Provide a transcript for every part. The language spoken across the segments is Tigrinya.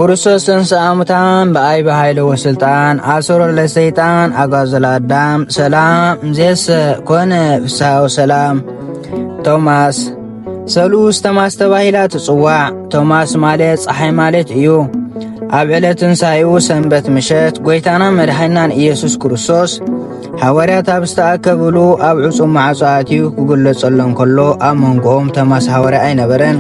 ክርስቶስ ተንሥአ እሙታን በአይ በኃይለ ወስልጣን አሰሮ ለሰይጣን አጋዘ ለአዳም ሰላም እምይእዜሰ ኮነ ፍስሐ ወሰላም። ቶማስ ሰሉስ ቶማስ ተባሂላ ትጽዋዕ። ቶማስ ማለት ፀሓይ ማለት እዩ። ኣብ ዕለት ትንሣኤኡ ሰንበት ምሸት ጐይታና መድሓኒናን ኢየሱስ ክርስቶስ ሓዋርያት ኣብ ዝተኣከብሉ ኣብ ዕጹም ማዕጾ ኣትዩ ክግለጸሎም ከሎ ኣብ መንጎኦም ቶማስ ሓዋርያ ኣይነበረን።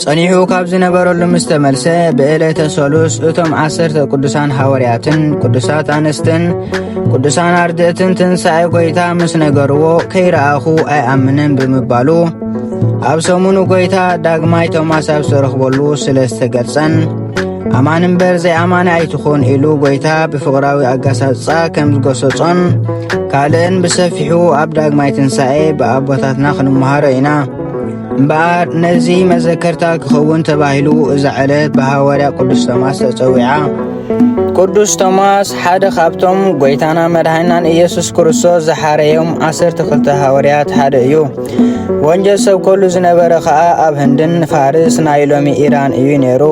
ጸኒሑ ካብ ዝነበረሉ ምስ ተመልሰ ብዕለተ ሰሉስ እቶም 10 ቅዱሳን ሓዋርያትን ቅዱሳት ኣንስትን ቅዱሳን ኣርድእትን ትንሣኤ ጐይታ ምስ ነገርዎ ከይረኣኹ ኣይኣምንን ብምባሉ ኣብ ሰሙኑ ጐይታ ዳግማይ ቶማስ ኣብ ዝተረኽበሉ ስለ ዝተገልጸን ኣማን እምበር ዘይኣማነ ኣይትኹን ኢሉ ጐይታ ብፍቕራዊ ኣጋሳጻ ከም ዝገሰጾን ካልእን ብሰፊሑ ኣብ ዳግማይ ትንሣኤ ብኣቦታትና ክንመሃሮ ኢና። እምበኣር ነዚ መዘከርታ ክኸውን ተባሂሉ እዛ ዕለት ብሓዋርያ ቅዱስ ቶማስ ተጸዊዓ። ቅዱስ ቶማስ ሓደ ካብቶም ጐይታና መድሓኒናን ኢየሱስ ክርስቶስ ዝሓረዮም 12 ሓዋርያት ሓደ እዩ። ወንጀል ሰብ ከሉ ዝነበረ ኸዓ ኣብ ህንድን ፋርስ ናይ ሎሚ ኢራን እዩ ነይሩ።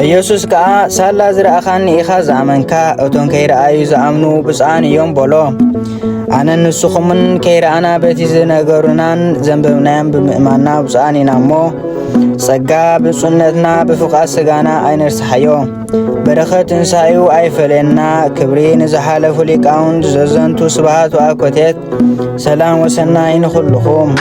ኢየሱስ ከኣ ሳላ ዝረኣኻኒ ኢኻ ዝኣመንካ እቶም ከይረኣዩ ዝኣምኑ ብፅዓን እዮም በሎ። ኣነ ንስኹምን ከይረኣና በቲ ዝነገሩናን ዘንበብናዮም ብምእማንና ብፅዓን ኢና እሞ ጸጋ ብፁነትና ብፍቓድ ስጋና ኣይንርሳሓዮ። በረኸት ትንሣኤኡ ኣይፈለየና። ክብሪ ንዝሓለፉ ሊቃውንት ዘዘንቱ ስብሃት ወኣኮቴት ሰላም ወሰናይ ንኹልኹም።